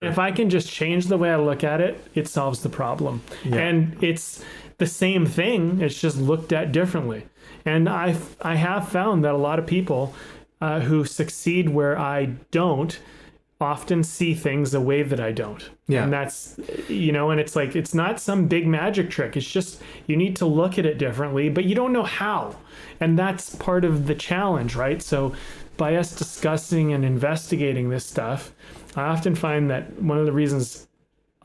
If I can just change the way I look at it, it solves the problem. Yeah. And it's the same thing. It's just looked at differently. And I have found that a lot of people who succeed where I don't often see things a way that I don't. Yeah. And that's, and it's like, it's not some big magic trick. It's just, you need to look at it differently, but you don't know how. And that's part of the challenge, right? So by us discussing and investigating this stuff, I often find that one of the reasons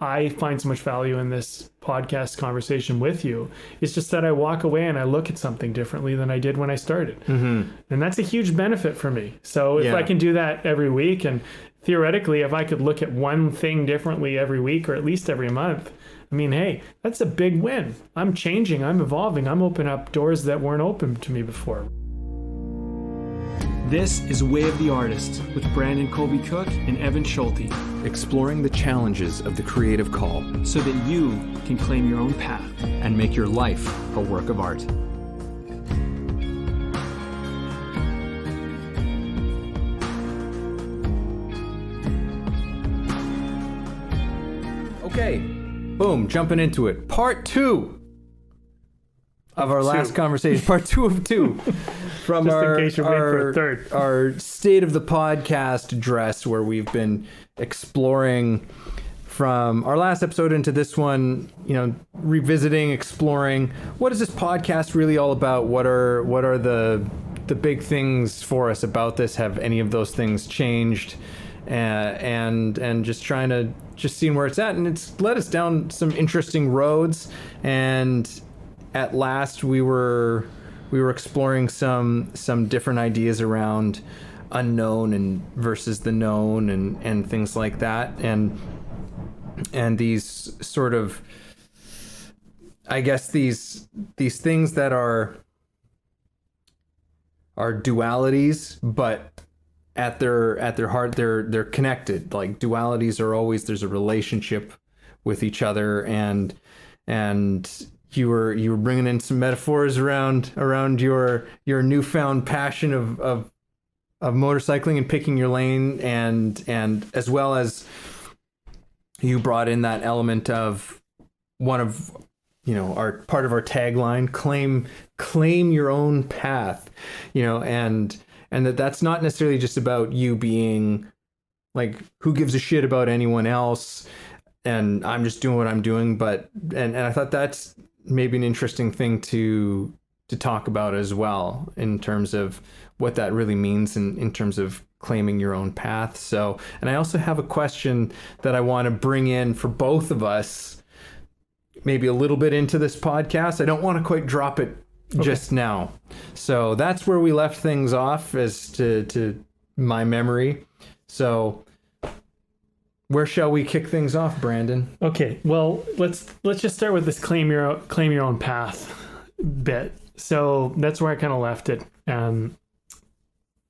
I find so much value in this podcast conversation with you is just that I walk away and I look at something differently than I did when I started. And that's a huge benefit for me. So if I can do that every week, and theoretically, if I could look at one thing differently every week or at least every month, I mean, hey, that's a big win. I'm changing, I'm evolving, I'm opening up doors that weren't open to me before. This is Way of the Artist with Brandon Colby Cook and Evan Schulte, exploring the challenges of the creative call so that you can claim your own path and make your life a work of art. Okay, boom, jumping into it. Part 2 of our last conversation. Part 2 of 2. From Just in case you're waiting for a third. Our state of the podcast address, where we've been exploring from our last episode into this one, revisiting, exploring, what is this podcast really all about? What are the big things for us about this? Have any of those things changed? And just trying to seeing where it's at, and it's led us down some interesting roads. And at last we were exploring some different ideas around unknown and versus the known and things like that, and these sort of, I guess, these things that are dualities, but at their heart they're connected. Like, dualities are always, there's a relationship with each other, and you were bringing in some metaphors around your newfound passion of motorcycling and picking your lane, and as well as you brought in that element of one of our part of our tagline, claim your own path, and that's not necessarily just about you being like, who gives a shit about anyone else, and I'm just doing what I'm doing, but and I thought that's maybe an interesting thing to talk about as well, in terms of what that really means in terms of claiming your own path. So, and I also have a question that I want to bring in for both of us, maybe a little bit into this podcast. I don't want to quite drop it just now. So that's where we left things off, as to my memory. So where shall we kick things off, Brandon? Okay, well, let's just start with this claim your own path bit. So that's where I kind of left it.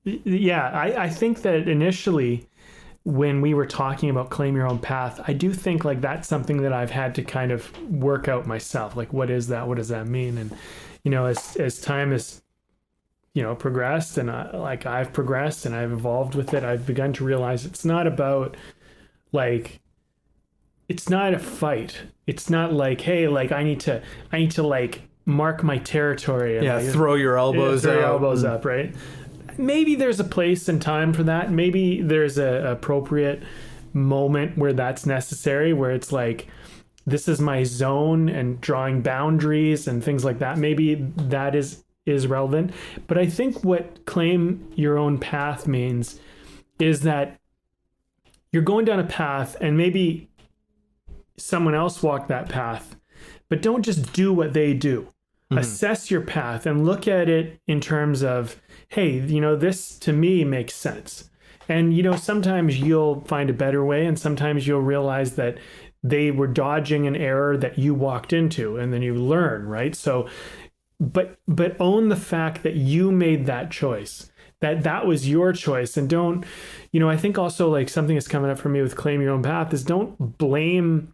I think that initially, when we were talking about claim your own path, I do think like that's something that I've had to kind of work out myself. Like, what is that? What does that mean? And as time has progressed, and I've progressed and I've evolved with it, I've begun to realize it's not about like, it's not a fight. It's not like, hey, like I need to like mark my territory and throw your elbows up, right? Maybe there's a place and time for that. Maybe there's a appropriate moment where that's necessary, where it's like, this is my zone, and drawing boundaries and things like that. Maybe that is relevant. But I think what claim your own path means is that you're going down a path, and maybe someone else walked that path, but don't just do what they do. Mm-hmm. Assess your path and look at it in terms of, hey, this to me makes sense. And, sometimes you'll find a better way, and sometimes you'll realize that they were dodging an error that you walked into, and then you learn, right? So, but own the fact that you made that choice, that was your choice. And don't, I think also like something that's coming up for me with claim your own path is, don't blame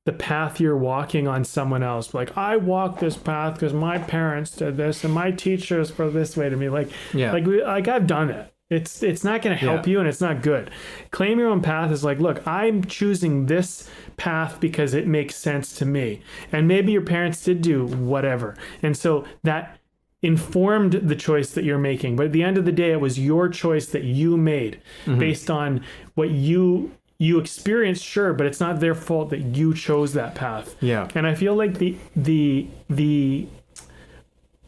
the path you're walking on someone else. Like, I walk this path because my parents did this and my teachers were this way to me. Like I've done it. It's not going to help you, and it's not good. Claim your own path is like, look, I'm choosing this path because it makes sense to me. And maybe your parents did do whatever. And so that informed the choice that you're making. But at the end of the day, it was your choice that you made based on what you experienced, sure, but it's not their fault that you chose that path. Yeah. And I feel like the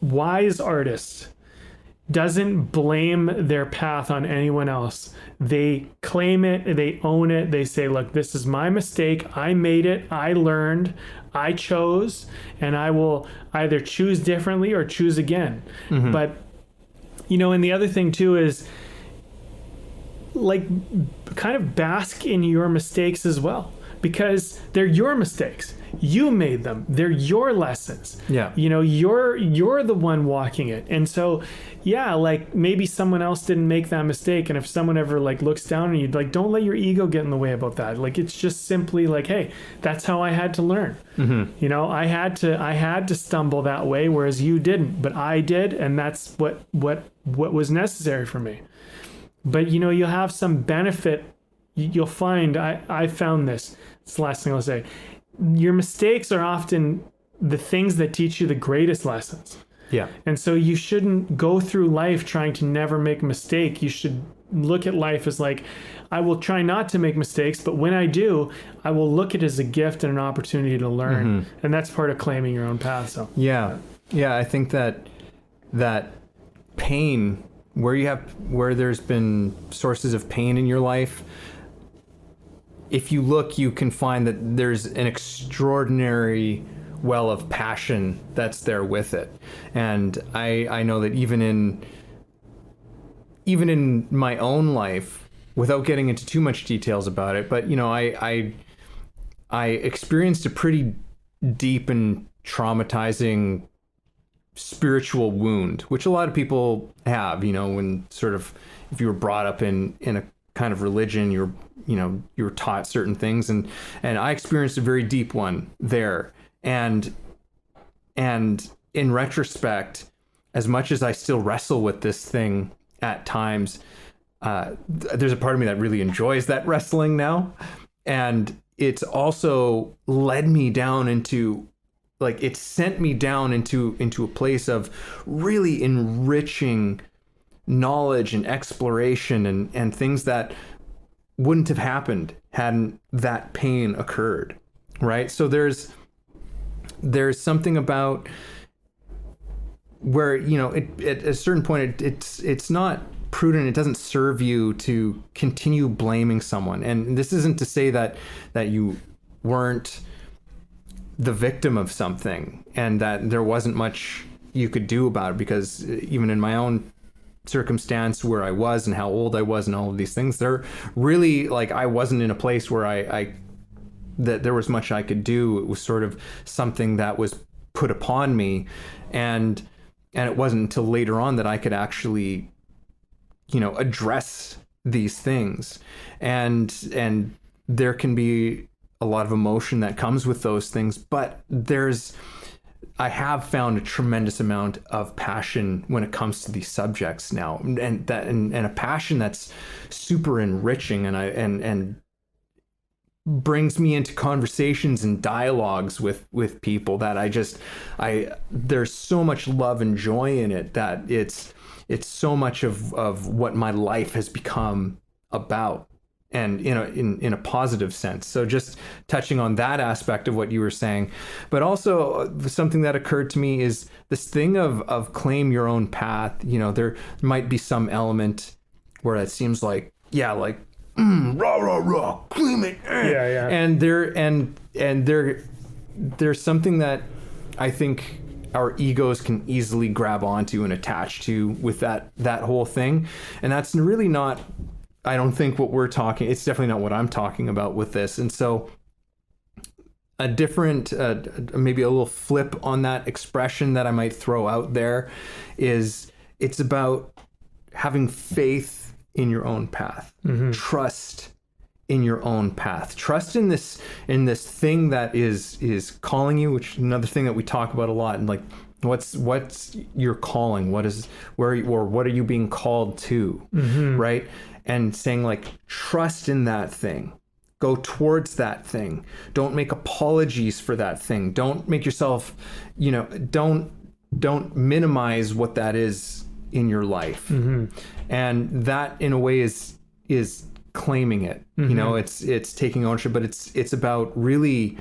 wise artist doesn't blame their path on anyone else. They claim it, they own it, they say, look, this is my mistake. I made it, I learned, I chose, and I will either choose differently or choose again. But, and the other thing too is, like, kind of bask in your mistakes as well, because they're your mistakes. You made them. They're your lessons. Yeah. You're the one walking it. And so, yeah, like maybe someone else didn't make that mistake. And if someone ever like looks down on you, like, don't let your ego get in the way about that. Like, it's just simply like, hey, that's how I had to learn. I had to stumble that way, whereas you didn't, but I did. And that's what was necessary for me. But, you'll have some benefit. You'll find, I found this. It's the last thing I'll say. Your mistakes are often the things that teach you the greatest lessons. Yeah. And so you shouldn't go through life trying to never make a mistake. You should look at life as like, I will try not to make mistakes, but when I do, I will look at it as a gift and an opportunity to learn. And that's part of claiming your own path. So yeah. I think that pain, where there's been sources of pain in your life, if you look, you can find that there's an extraordinary well of passion that's there with it. And I know that even in my own life, without getting into too much details about it, but I experienced a pretty deep and traumatizing spiritual wound, which a lot of people have, when sort of, if you were brought up in a kind of religion, you were taught certain things, and I experienced a very deep one there. And in retrospect, as much as I still wrestle with this thing at times, there's a part of me that really enjoys that wrestling now. And it's also led me down into, like, it sent me down into a place of really enriching knowledge and exploration and things that wouldn't have happened hadn't that pain occurred, right? So there's something about where, at a certain point, it's not prudent. It doesn't serve you to continue blaming someone. And this isn't to say that you weren't the victim of something and that there wasn't much you could do about it, because even in my own circumstance, where I was and how old I was and all of these things, they're really, like, I wasn't in a place where that there was much I could do. It was sort of something that was put upon me, and it wasn't until later on that I could actually, address these things. And there can be a lot of emotion that comes with those things, but I have found a tremendous amount of passion when it comes to these subjects now, and a passion that's super enriching, and brings me into conversations and dialogues with people that there's so much love and joy in it that it's so much of what my life has become about, and in a positive sense. So just touching on that aspect of what you were saying, but also something that occurred to me is this thing of claim your own path. There might be some element where it seems like, rah rah rah, claim it. Yeah. And there's something that I think our egos can easily grab onto and attach to with that whole thing, and that's really not, I don't think, what we're talking. It's definitely not what I'm talking about with this. And so a different, maybe a little flip on that expression that I might throw out there is, it's about having faith in your own path, trust in your own path, trust in this thing that is calling you, which is another thing that we talk about a lot. And like, What's your calling? What are you being called to? Right? And saying like, trust in that thing. Go towards that thing. Don't make apologies for that thing. Don't make yourself, don't minimize what that is in your life. And that in a way is claiming it. It's taking ownership, but it's about really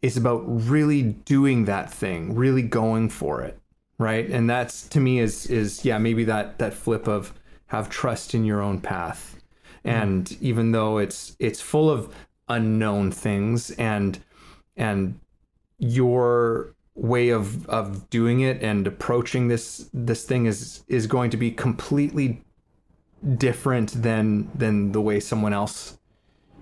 doing that thing, really going for it, right? And that's, to me, is maybe that flip of have trust in your own path. And even though it's full of unknown things, and your way of doing it and approaching this thing is going to be completely different than the way someone else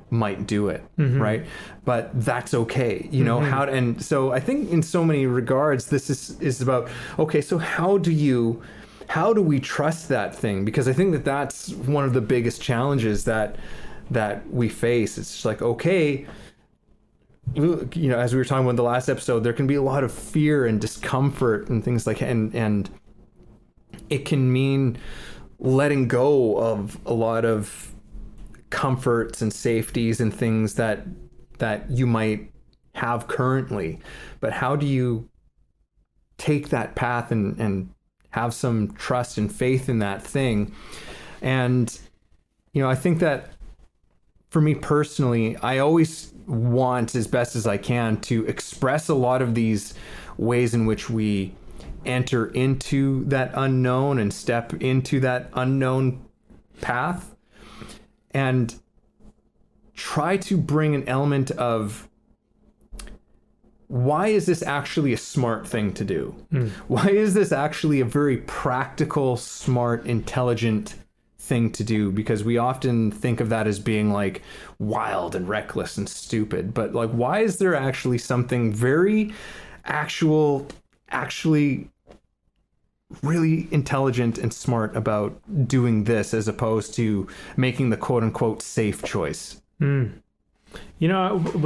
might do it, right? But that's okay, and so I think in so many regards this is about, okay, so how do we trust that thing? Because I think that's one of the biggest challenges that we face. It's just like, okay, as we were talking about in the last episode, there can be a lot of fear and discomfort and things like, and it can mean letting go of a lot of comforts and safeties and things that you might have currently. But how do you take that path and have some trust and faith in that thing? And I think that for me personally, I always want, as best as I can, to express a lot of these ways in which we enter into that unknown and step into that unknown path, and try to bring an element of, why is this actually a smart thing to do? Why is this actually a very practical, smart, intelligent thing to do? Because we often think of that as being like wild and reckless and stupid, but like, why is there actually something very actually really intelligent and smart about doing this, as opposed to making the quote unquote safe choice? When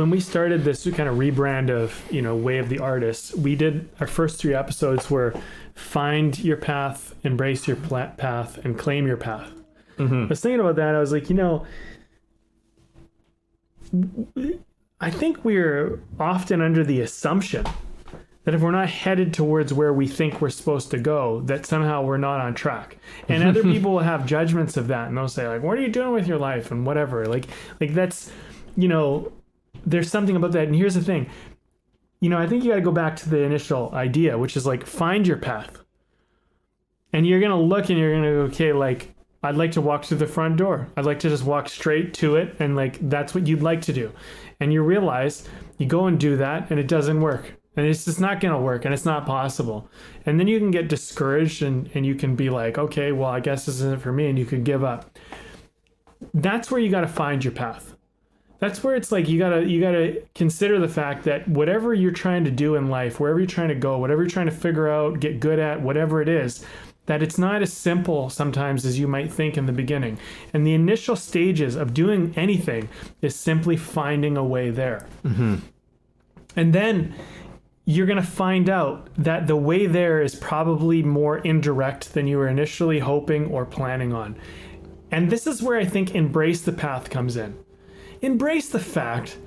we started this kind of rebrand of, Way of the Artist, we did our first 3 episodes were find your path, embrace your path, and claim your path. I was thinking about that. I was like, I think we're often under the assumption that if we're not headed towards where we think we're supposed to go, that somehow we're not on track. And other people will have judgments of that, and they'll say like, what are you doing with your life and whatever. Like that's, there's something about that. And here's the thing, I think you got to go back to the initial idea, which is like, find your path. And you're going to look and you're going to go, okay, like, I'd like to walk through the front door. I'd like to just walk straight to it. And like, that's what you'd like to do. And you realize you go and do that and it doesn't work. And it's just not going to work, and it's not possible. And then you can get discouraged and you can be like, okay, well, I guess this isn't for me. And you could give up. That's where you got to find your path. That's where it's like, you gotta consider the fact that whatever you're trying to do in life, wherever you're trying to go, whatever you're trying to figure out, get good at, whatever it is, that it's not as simple sometimes as you might think in the beginning. And the initial stages of doing anything is simply finding a way there. And then you're going to find out that the way there is probably more indirect than you were initially hoping or planning on. And this is where I think embrace the path comes in. Embrace the fact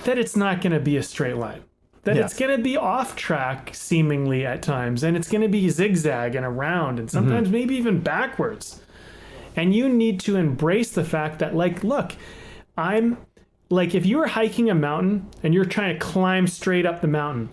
that it's not going to be a straight line, that it's going to be off track seemingly at times, and it's going to be zigzag and around and sometimes maybe even backwards. And you need to embrace the fact that, like, look, I'm like, if you were hiking a mountain and you're trying to climb straight up the mountain,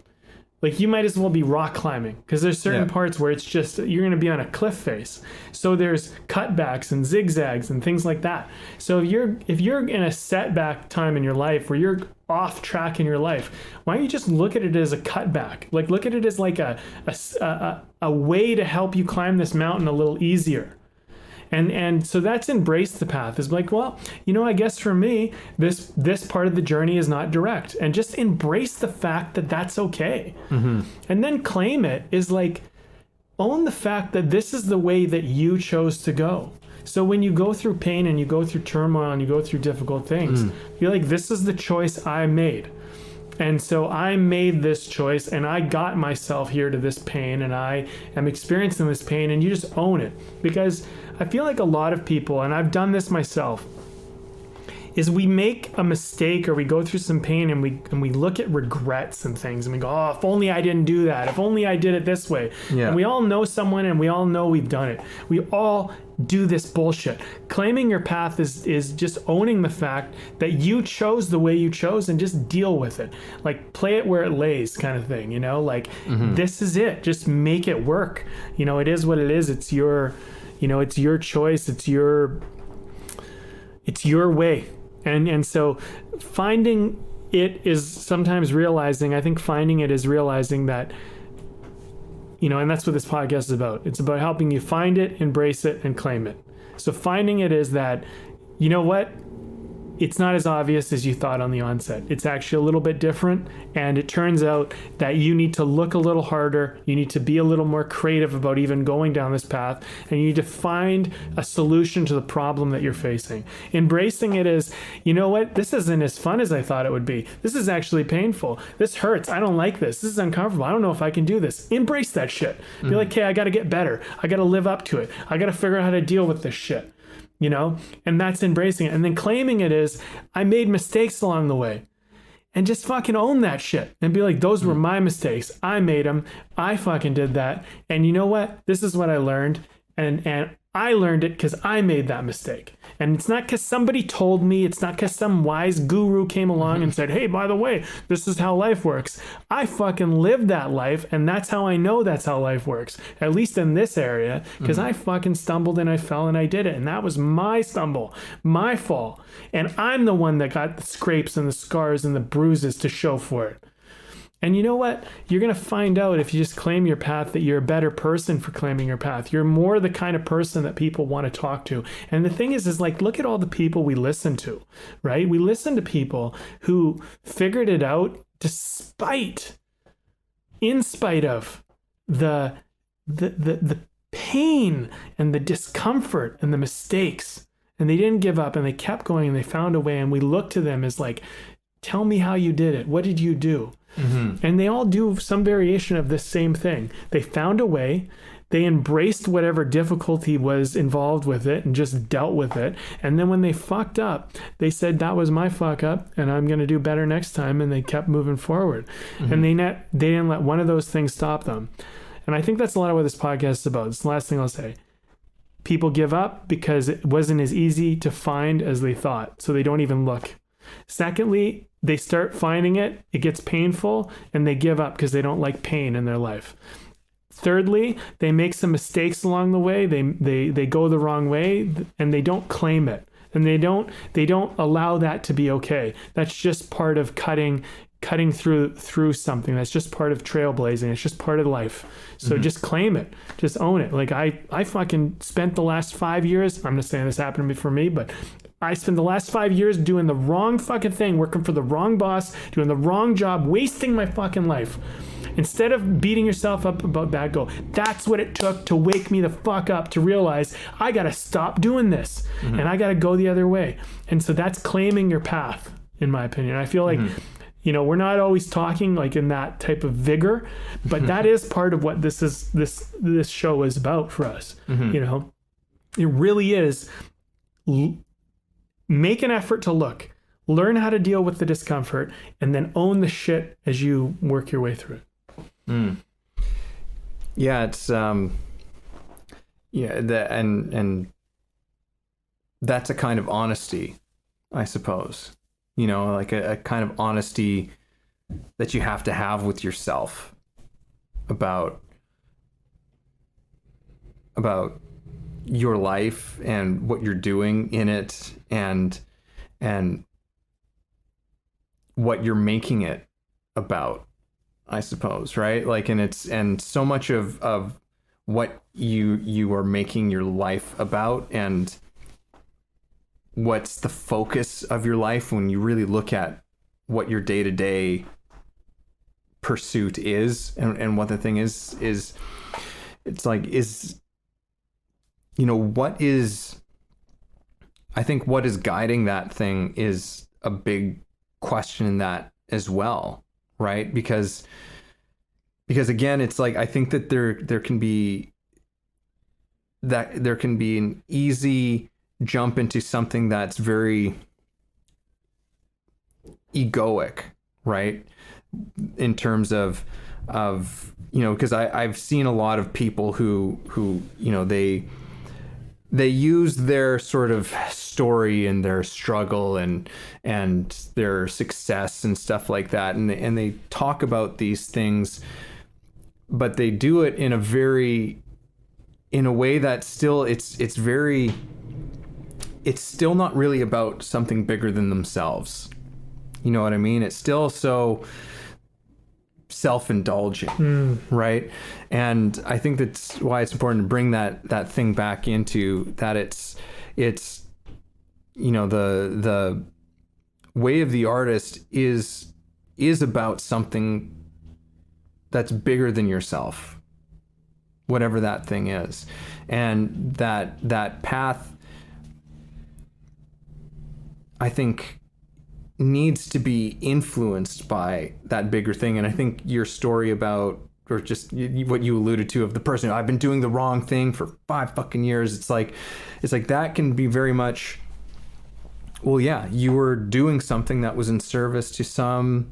like, you might as well be rock climbing, because there's certain parts where it's just, you're going to be on a cliff face. So there's cutbacks and zigzags and things like that. So if you're in a setback time in your life where you're off track in your life, why don't you just look at it as a cutback? Like, look at it as like a way to help you climb this mountain a little easier. And so that's embrace the path. Is like, well, I guess for me, this part of the journey is not direct, and just embrace the fact that that's okay. And then claim it is like, own the fact that this is the way that you chose to go. So when you go through pain and you go through turmoil and you go through difficult things, you're like, this is the choice I made. And so I made this choice and I got myself here to this pain and I am experiencing this pain, and you just own it. Because I feel like a lot of people, and I've done this myself, is we make a mistake or we go through some pain and we look at regrets and things and we go, oh, if only I didn't do that. If only I did it this way. Yeah. And we all know someone and we all know we've done it. We all do this bullshit. Claiming your path is just owning the fact that you chose the way you chose and just deal with it. Like, play it where it lays kind of thing, you know? Like, this is it. Just make it work. You know, it is what it is. It's your, you know, it's your choice. It's your way. And so finding it is sometimes realizing, I think finding it is realizing that, you know, and that's what this podcast is about. It's about helping you find it, embrace it, and claim it. So finding it is that, you know what? It's not as obvious as you thought on the onset. It's actually a little bit different. And it turns out that you need to look a little harder. You need to be a little more creative about even going down this path. And you need to find a solution to the problem that you're facing. Embracing it is, you know what? This isn't as fun as I thought it would be. This is actually painful. This hurts. I don't like this. This is uncomfortable. I don't know if I can do this. Embrace that shit. Be like, hey, I got to get better. I got to live up to it. I got to figure out how to deal with this shit. You know, and that's embracing it. And then claiming it is, I made mistakes along the way, and just fucking own that shit and be like, those were my mistakes. I made them. I fucking did that. And you know what? This is what I learned. And I learned it because I made that mistake. And it's not because somebody told me. It's not because some wise guru came along and said, hey, by the way, this is how life works. I fucking lived that life, and that's how I know that's how life works, at least in this area, because I fucking stumbled and I fell and I did it. And that was my stumble, my fall. And I'm the one that got the scrapes and the scars and the bruises to show for it. And you know what? You're going to find out if you just claim your path that you're a better person for claiming your path. You're more the kind of person that people want to talk to. And the thing is like, look at all the people we listen to, right? We listen to people who figured it out in spite of the pain and the discomfort and the mistakes. And they didn't give up and they kept going and they found a way. And we look to them as like, tell me how you did it. What did you do? And they all do some variation of this same thing. They found a way. They embraced whatever difficulty was involved with it and just dealt with it. And then when they fucked up, they said, that was my fuck up and I'm going to do better next time. And they kept moving forward. And they didn't let one of those things stop them. And I think that's a lot of what this podcast is about. It's the last thing I'll say. People give up because it wasn't as easy to find as they thought. So they don't even look. Secondly, they start finding it, it gets painful, and they give up because they don't like pain in their life. Thirdly, they make some mistakes along the way. They go the wrong way, and they don't claim it. And they don't allow that to be okay. That's just part of cutting through something. That's just part of trailblazing. It's just part of life. So just claim it. Just own it. Like I fucking spent the last 5 years, I'm not saying this happened for me, but I spent the last 5 years doing the wrong fucking thing, working for the wrong boss, doing the wrong job, wasting my fucking life. Instead of beating yourself up about that goal, that's what it took to wake me the fuck up to realize I got to stop doing this and I got to go the other way. And so that's claiming your path, in my opinion. I feel like, you know, we're not always talking like in that type of vigor, but that is part of what this show is about for us. You know, it really is. Make an effort to look, learn how to deal with the discomfort, and then own the shit as you work your way through it. Yeah, it's and that's a kind of honesty, I suppose. You know, like a kind of honesty that you have to have with yourself about your life and what you're doing in it and what you're making it about, I suppose, right? Like, and so much of what you are making your life about and what's the focus of your life when you really look at what your day-to-day pursuit is and what the thing is it's like, is, you know, I think what is guiding that thing is a big question in that as well. right? Because again, it's like, I think that there can be an easy jump into something that's very egoic, right? In terms of because I've seen a lot of people who they use their sort of story and their struggle and their success and stuff like that, and they talk about these things, but they do it in a way that still it's still not really about something bigger than themselves. You know what I mean? It's still so self-indulgent, right? And I think that's why it's important to bring that thing back into that. It's the way of the artist is about something that's bigger than yourself, whatever that thing is, and that path, I think, needs to be influenced by that bigger thing. And I think your story about, or just what you alluded to of the person, I've been doing the wrong thing for 5 fucking years. It's like that can be very much, well, yeah, you were doing something that was in service to some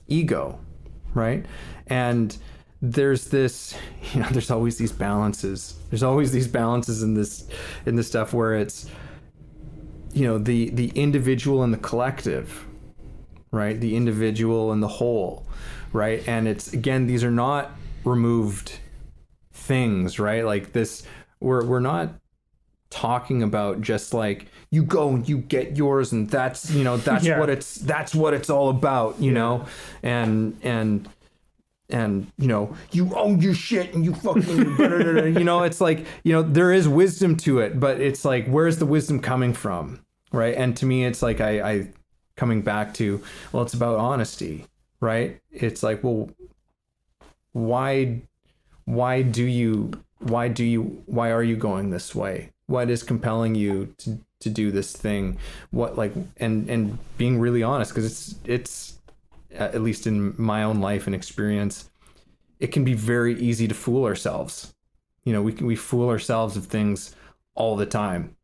ego, right? And there's this, there's always these balances. There's always these balances in this stuff where it's, the individual and the collective, right? The individual and the whole, right? And it's, again, these are not removed things, right? Like this, we're not talking about just like, you go and you get yours and that's, that's Yeah. what it's all about, know? And you own your shit and you fucking it's like, there is wisdom to it, but it's like, where's the wisdom coming from, right? And to me, it's like I coming back to, well, it's about honesty, right? It's like, well, why are you going this way? What is compelling you to do this thing? What, like, and being really honest, because it's at least in my own life and experience, it can be very easy to fool ourselves. We fool ourselves of things all the time.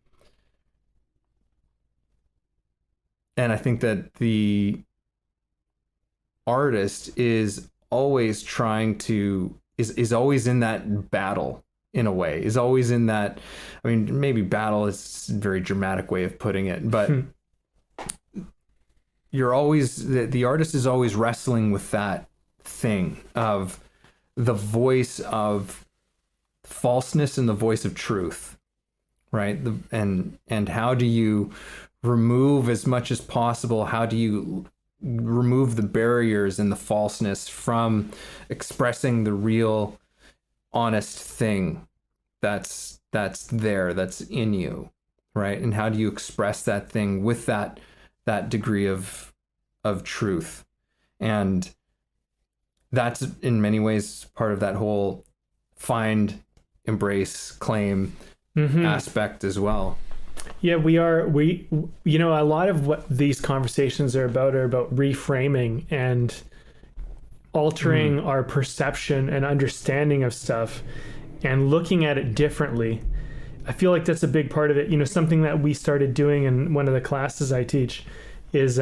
And I think that the artist is always is always in that battle, in a way, is always in that, I mean, maybe battle is a very dramatic way of putting it, but you're always, the artist is always wrestling with that thing of the voice of falseness and the voice of truth, right? And how do you remove as much as possible? How do you remove the barriers and the falseness from expressing the real, honest thing that's there, that's in you, right? And how do you express that thing with that degree of truth? And that's in many ways part of that whole find, embrace, claim aspect as well. Yeah, we a lot of what these conversations are about reframing and altering our perception and understanding of stuff and looking at it differently. I feel like that's a big part of it. Something that we started doing in one of the classes I teach is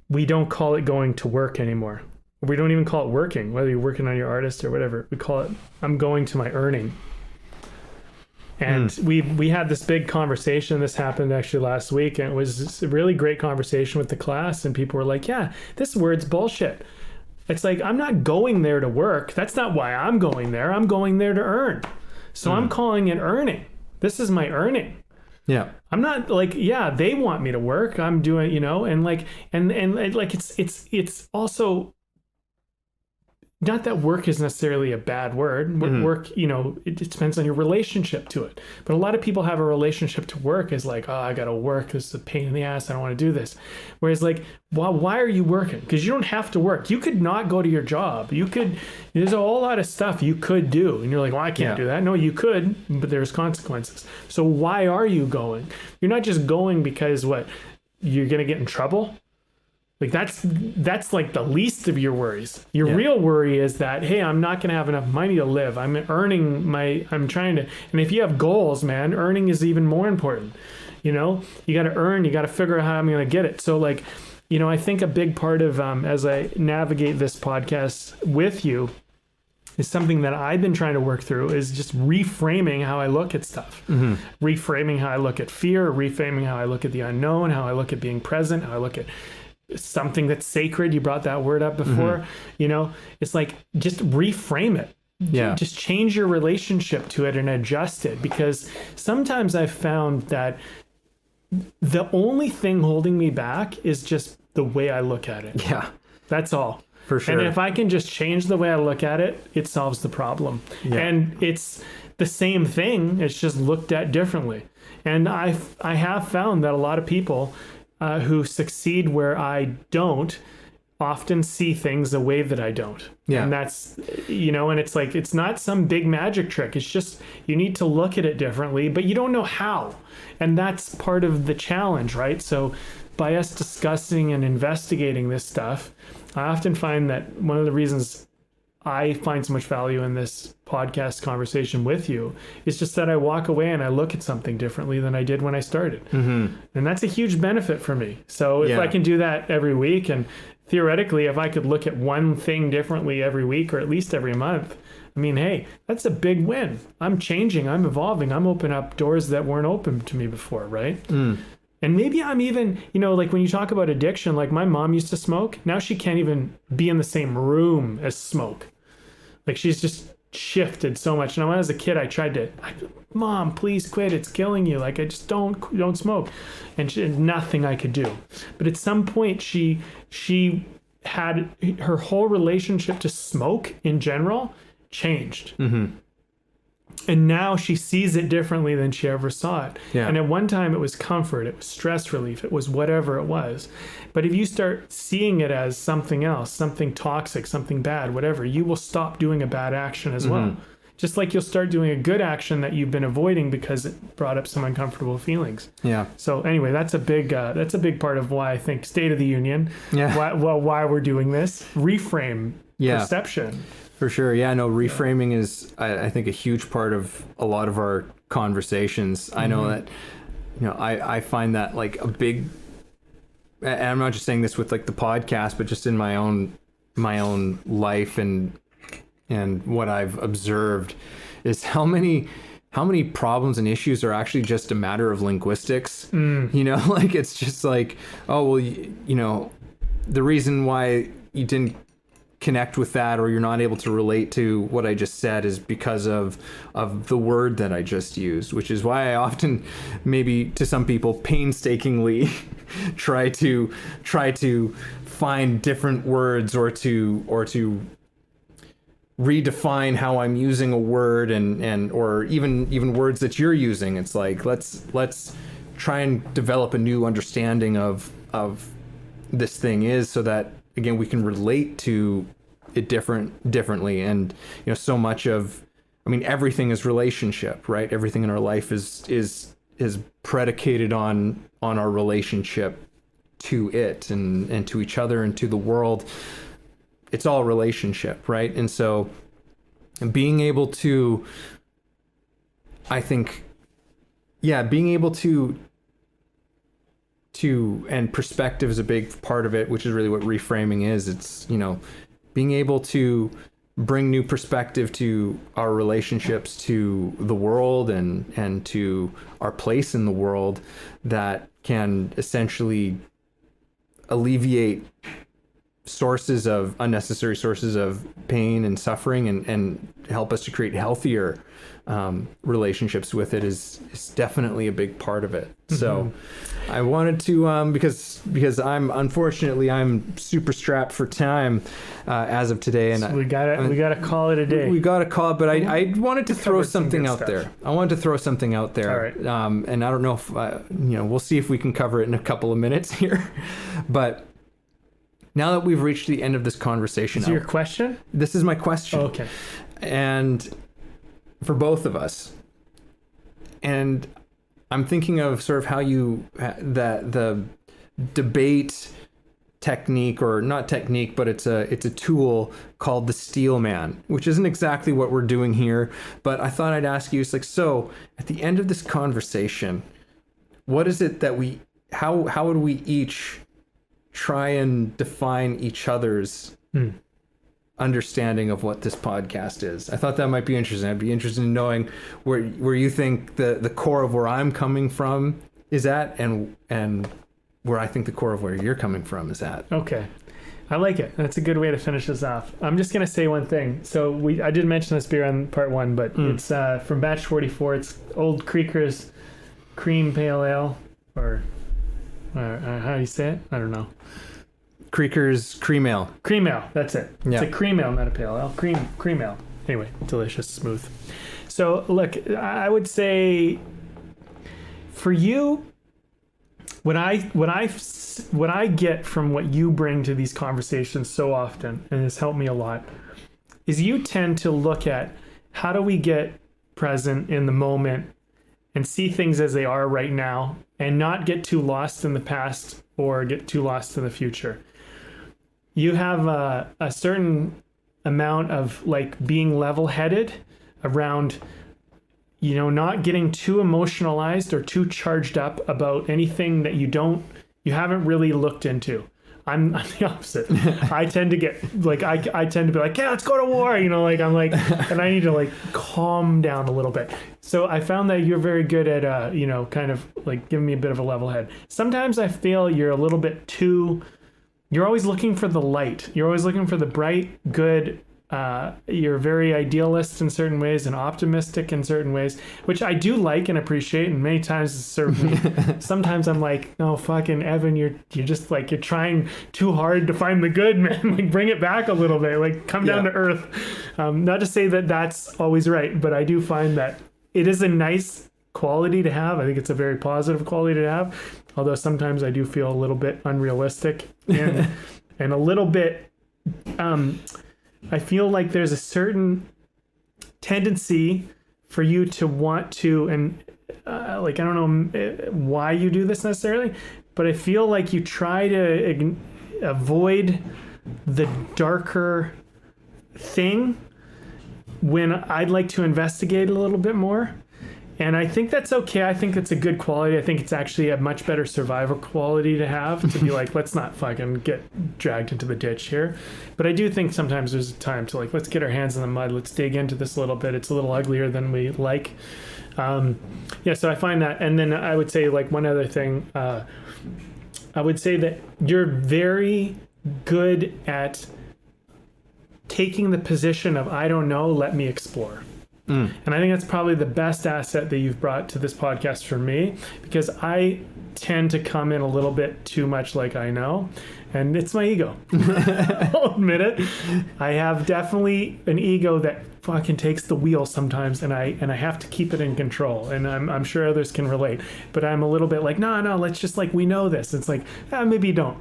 we don't call it going to work anymore. We don't even call it working, whether you're working on your artist or whatever. We call it, I'm going to my earning. And we had this big conversation. This happened actually last week, and it was a really great conversation with the class. And people were like, yeah, this word's bullshit. It's like, I'm not going there to work. That's not why I'm going there. I'm going there to earn. So I'm calling it earning. This is my earning. Yeah. I'm not like, yeah, they want me to work. I'm doing, and like, and like, it's also not that work is necessarily a bad word. Work, it depends on your relationship to it. But a lot of people have a relationship to work as like, oh, I got to work. This is a pain in the ass. I don't want to do this. Whereas like, well, why are you working? Because you don't have to work. You could not go to your job. There's a whole lot of stuff you could do. And you're like, well, I can't do that. No, you could, but there's consequences. So why are you going? You're not just going because what? You're going to get in trouble? Like that's like the least of your worries. Your Yeah. real worry is that, hey, I'm not going to have enough money to live. I'm trying to, and if you have goals, man, earning is even more important. You know, you got to earn, you got to figure out how I'm going to get it. So like, you know, I think a big part of, as I navigate this podcast with you, is something that I've been trying to work through is just reframing how I look at stuff, reframing how I look at fear, reframing how I look at the unknown, how I look at being present, how I look at something that's sacred. You brought that word up before. You know, it's like just reframe it. Yeah. Just change your relationship to it and adjust it, because sometimes I've found that the only thing holding me back is just the way I look at it. Yeah. That's all. For sure. And if I can just change the way I look at it, it solves the problem. Yeah. And it's the same thing. It's just looked at differently. And I have found that a lot of people who succeed where I don't often see things a way that I don't. Yeah. And that's, you know, and it's like, it's not some big magic trick. It's just, you need to look at it differently, but you don't know how. And that's part of the challenge, right? So by us discussing and investigating this stuff, I often find that one of the reasons I find so much value in this podcast conversation with you is just that I walk away and I look at something differently than I did when I started. And that's a huge benefit for me. So if I can do that every week, and theoretically, if I could look at one thing differently every week or at least every month, I mean, hey, that's a big win. I'm changing, I'm evolving, I'm opening up doors that weren't open to me before, right? And maybe I'm even, you know, like when you talk about addiction, like my mom used to smoke. Now she can't even be in the same room as smoke. Like she's just shifted so much. And when I was a kid, I tried to, Mom, please quit. It's killing you. Like I just don't smoke. And she had nothing I could do. But at some point she had her whole relationship to smoke in general changed. And now she sees it differently than she ever saw it. Yeah. And at one time it was comfort, it was stress relief, it was whatever it was. But if you start seeing it as something else, something toxic, something bad, whatever, you will stop doing a bad action as well. Just like you'll start doing a good action that you've been avoiding because it brought up some uncomfortable feelings. Yeah. So anyway, that's a big part of why I think State of the Union, Yeah. why we're doing this, reframe perception. For sure. Yeah, no, reframing is, I think, a huge part of a lot of our conversations. I know that, you know, I find that like a big, and I'm not just saying this with like the podcast, but just in my own life and what I've observed is how many problems and issues are actually just a matter of linguistics. You know, like it's just like, oh, well, you know, the reason why you didn't connect with that or you're not able to relate to what I just said is because of the word that I just used, which is why I often, maybe to some people, painstakingly try to find different words or to redefine how I'm using a word and or even words that you're using. It's like let's try and develop a new understanding of this thing is, so that again we can relate to it differently. And you know, so much of, I mean, everything is relationship, right? Everything in our life is predicated on our relationship to it and to each other and to the world. It's all relationship, right? And so being able to, I think, being able to, and perspective is a big part of it, which is really what reframing is. It's, you know, being able to bring new perspective to our relationships to the world and to our place in the world that can essentially alleviate unnecessary sources of pain and suffering and help us to create healthier relationships with it is definitely a big part of it. So I wanted to, because I'm super strapped for time as of today, and so we gotta call it a day. We gotta call it, but I wanted to throw something out there. I wanted to throw something out there. All right. And I don't know if we'll see if we can cover it in a couple of minutes here, but. Now that we've reached the end of this conversation, Is it your question? This is my question. Oh, okay. And for both of us, and I'm thinking of sort of how the debate technique, or not technique, but it's a tool called the Steel Man, which isn't exactly what we're doing here. But I thought I'd ask you, it's like, so at the end of this conversation, what is it that how would we each try and define each other's understanding of what this podcast is? I thought that might be interesting. I'd be interested in knowing where you think the core of where I'm coming from is at, and where I think the core of where you're coming from is at. Okay. I like it. That's a good way to finish this off. I'm just going to say one thing. So I did mention this beer on part 1, but it's from batch 44. It's Old Creeker's Cream Pale Ale, or how do you say it? I don't know. Creeker's Cream Ale. Cream Ale. That's it. Yeah. It's a cream ale, not a pale ale. Cream ale. Anyway, delicious, smooth. So look, I would say for you, what I get from what you bring to these conversations so often, and has helped me a lot, is you tend to look at how do we get present in the moment and see things as they are right now, and not get too lost in the past or get too lost in the future. You have a certain amount of like being level-headed around, you know, not getting too emotionalized or too charged up about anything that you haven't really looked into. I'm the opposite. I tend to get like, I tend to be like, yeah, let's go to war. You know, like I'm like, and I need to like calm down a little bit. So I found that you're very good at, you know, kind of like giving me a bit of a level head. Sometimes I feel you're a little bit too, you're always looking for the light. You're always looking for the bright, good. You're very idealist in certain ways and optimistic in certain ways, which I do like and appreciate, and many times it's served me. Sometimes I'm like, no, fucking Evan, you're just like, you're trying too hard to find the good, man. Like, bring it back a little bit. Like, come down to earth. Not to say that that's always right, but I do find that it is a nice quality to have. I think it's a very positive quality to have, although sometimes I do feel a little bit unrealistic and and a little bit I feel like there's a certain tendency for you to want to, and like, I don't know why you do this necessarily, but I feel like you try to avoid the darker thing when I'd like to investigate a little bit more. And I think that's okay. I think it's a good quality. I think it's actually a much better survivor quality to have, to be like, let's not fucking get dragged into the ditch here. But I do think sometimes there's a time to like, let's get our hands in the mud. Let's dig into this a little bit. It's a little uglier than we like. Yeah, so I find that. And then I would say like one other thing. I would say that you're very good at taking the position of, I don't know, let me explore. And I think that's probably the best asset that you've brought to this podcast for me, because I tend to come in a little bit too much like I know, and it's my ego. I'll admit it. I have definitely an ego that fucking takes the wheel sometimes, and I have to keep it in control, and I'm sure others can relate, but I'm a little bit like, no, let's just like, we know this. It's like, maybe you don't.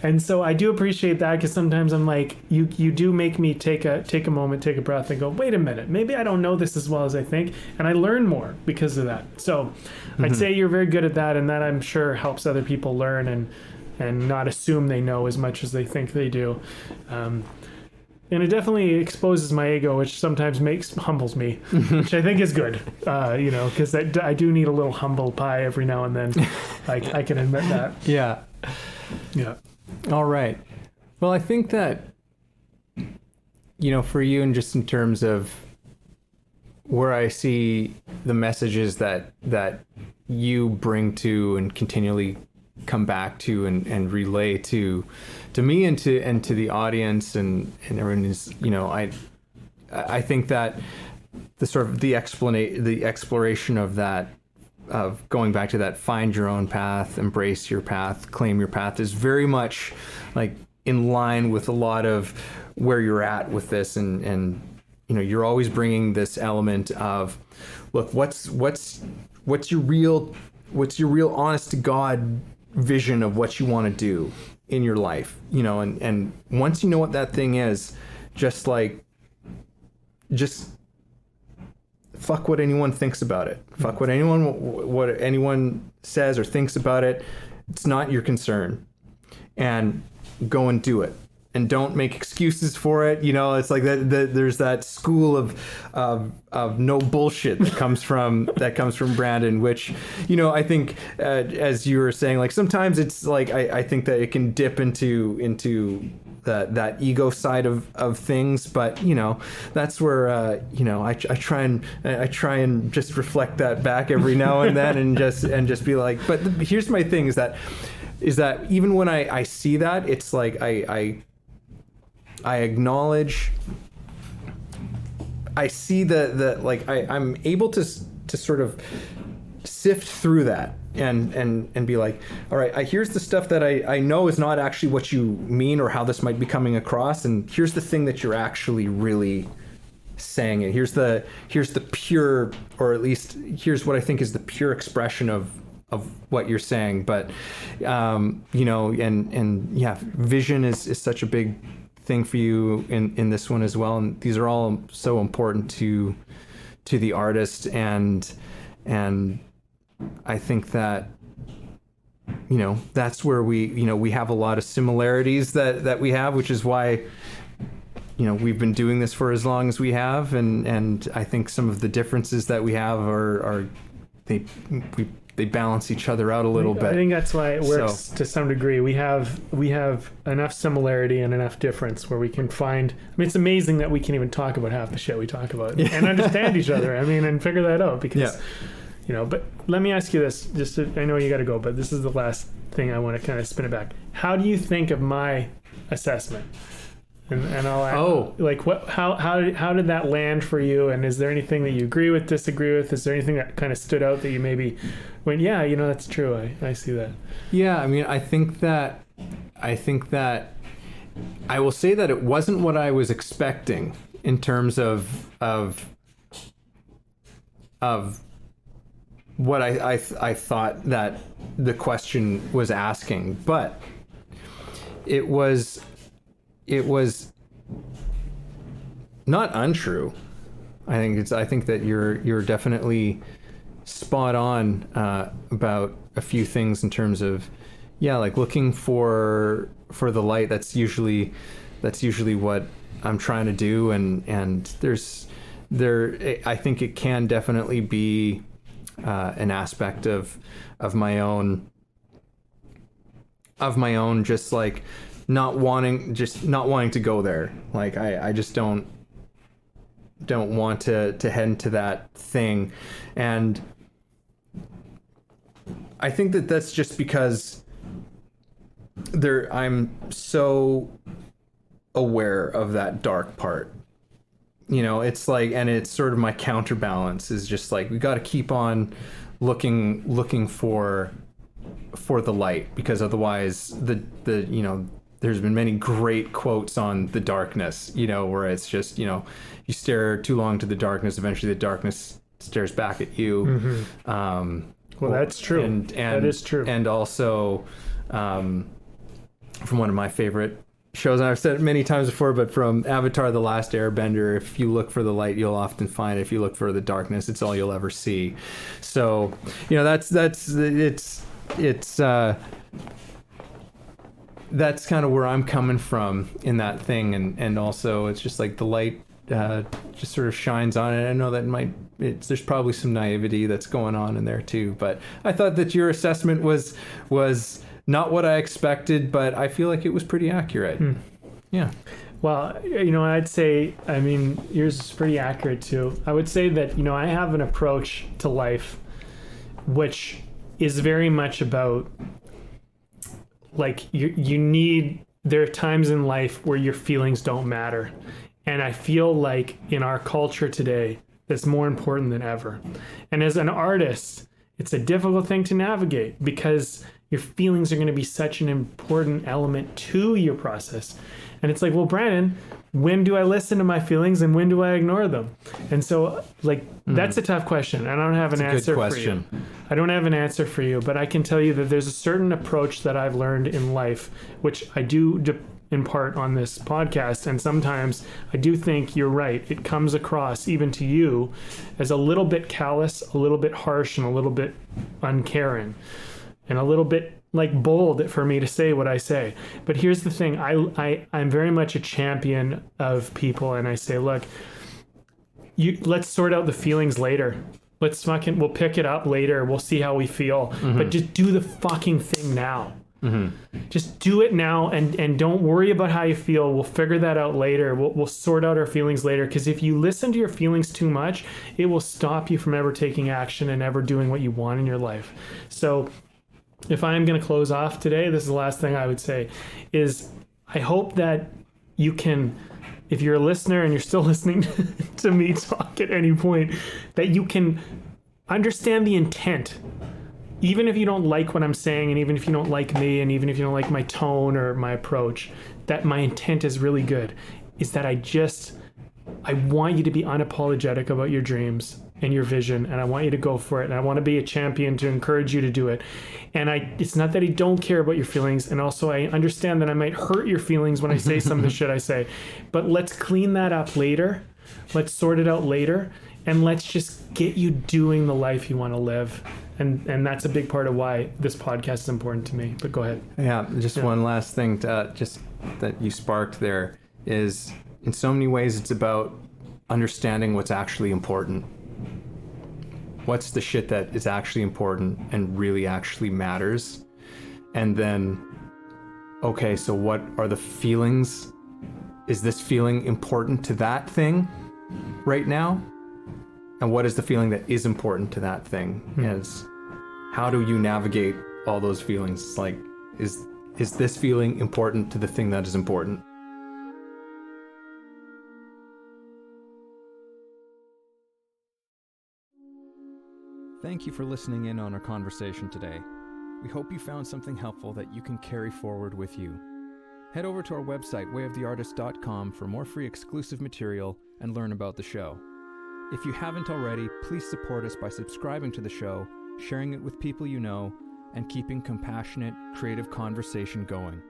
And so I do appreciate that, because sometimes I'm like, you do make me take a moment, take a breath, and go, wait a minute, maybe I don't know this as well as I think, and I learn more because of that. So I'd say you're very good at that, and that I'm sure helps other people learn and not assume they know as much as they think they do. And it definitely exposes my ego, which sometimes humbles me, which I think is good, you know, because I do need a little humble pie every now and then. I can admit that. Yeah. All right. Well, I think that, you know, for you, and just in terms of where I see the messages that you bring to and continually come back to and relay to me and to the audience and everyone is, you know, I think that the sort of the exploration of that, of going back to that, find your own path, embrace your path, claim your path, is very much like in line with a lot of where you're at with this, and you know, you're always bringing this element of, look, what's your real honest to God vision of what you want to do in your life, you know, and once you know what that thing is, just fuck what anyone thinks about it. Fuck what anyone says or thinks about it. It's not your concern. And go and do it. And don't make excuses for it. You know, it's like that. There's that school of no bullshit that comes from Brandon. Which, you know, I think as you were saying, like sometimes it's like I think that it can dip into that ego side of things. But you know, that's where you know I try and just reflect that back every now and then, and just be like. But here's my thing: is that even when I see that, it's like I acknowledge, I see the like I'm able to sort of sift through that and be like, all right, here's the stuff that I know is not actually what you mean or how this might be coming across, and here's the thing that you're actually really saying it. Here's the pure, or at least here's what I think is the pure expression of what you're saying. But you know, and yeah, vision is such a big thing for you in this one as well, and these are all so important to the artist, and I think that, you know, that's where we have a lot of similarities that we have, which is why, you know, we've been doing this for as long as we have, and I think some of the differences that we have are they balance each other out a little bit. I think that's why it works to some degree. We have enough similarity and enough difference where we can find. I mean, it's amazing that we can even talk about half the shit we talk about and understand each other. I mean, and figure that out because, you know. But let me ask you this: I know you got to go, but this is the last thing I want to kind of spin it back. How do you think of my assessment? And I'll like what how did that land for you, and is there anything that you agree with, disagree with? Is there anything that kind of stood out that you maybe went, yeah, you know, that's true, I see that? Yeah, I mean, I think that I will say that it wasn't what I was expecting in terms of what I thought that the question was asking, but it was not untrue. I think that you're definitely spot on about a few things in terms of, yeah, like looking for the light. That's usually what I'm trying to do, and I think it can definitely be an aspect of my own just like not wanting to go there. Like I just don't want to head into that thing. And I think that that's just because I'm so aware of that dark part. You know, it's like, and it's sort of my counterbalance is just like, we got to keep on looking for the light, because otherwise the you know, there's been many great quotes on the darkness, you know, where it's just, you know, you stare too long to the darkness, eventually the darkness stares back at you. Mm-hmm. Well, that's true. And that is true. And also, from one of my favorite shows, and I've said it many times before, but from Avatar: The Last Airbender, if you look for the light, you'll often find it. If you look for the darkness, it's all you'll ever see. So, you know, that's kind of where I'm coming from in that thing, and also it's just like the light just sort of shines on it. I know that there's probably some naivety that's going on in there too, but I thought that your assessment was not what I expected, but I feel like it was pretty accurate. Yeah. Well, you know, I'd say, I mean, yours is pretty accurate too. I would say that, you know, I have an approach to life which is very much about, like, there are times in life where your feelings don't matter. And I feel like in our culture today, that's more important than ever. And as an artist, it's a difficult thing to navigate because your feelings are going to be such an important element to your process. And it's like, well, Brandon, when do I listen to my feelings and when do I ignore them? And so, like, that's a tough question. I don't have an answer for you. I don't have an answer for you, but I can tell you that there's a certain approach that I've learned in life, which I do impart on this podcast. And sometimes I do think you're right. It comes across, even to you, as a little bit callous, a little bit harsh, and a little bit uncaring, and a little bit like bold for me to say what I say. But here's the thing. I'm very much a champion of people, and I say, look, let's sort out the feelings later. We'll pick it up later. We'll see how we feel. But just do the fucking thing now. Just do it now, and don't worry about how you feel. We'll figure that out later. We'll sort out our feelings later. Because if you listen to your feelings too much, it will stop you from ever taking action and ever doing what you want in your life. So if I am going to close off today, this is the last thing I would say, is I hope that you can, if you're a listener and you're still listening to me talk at any point, that you can understand the intent. Even if you don't like what I'm saying, and even if you don't like me, and even if you don't like my tone or my approach, that my intent is really good, is that I want you to be unapologetic about your dreams and your vision, and I want you to go for it, and I want to be a champion to encourage you to do it. And it's not that I don't care about your feelings, and also I understand that I might hurt your feelings when I say some of the shit I say, but let's clean that up later. Let's sort it out later, and let's just get you doing the life you want to live. And that's a big part of why this podcast is important to me. But go ahead. Yeah, just one last thing just that you sparked there is, in so many ways, it's about understanding what's actually important. What's the shit that is actually important and really actually matters? And then, okay, so what are the feelings? Is this feeling important to that thing right now? And what is the feeling that is important to that thing? Is how do you navigate all those feelings? It's like, is this feeling important to the thing that is important? Thank you for listening in on our conversation today. We hope you found something helpful that you can carry forward with you. Head over to our website, wayoftheartist.com, for more free exclusive material and learn about the show. If you haven't already, please support us by subscribing to the show, sharing it with people you know, and keeping compassionate, creative conversation going.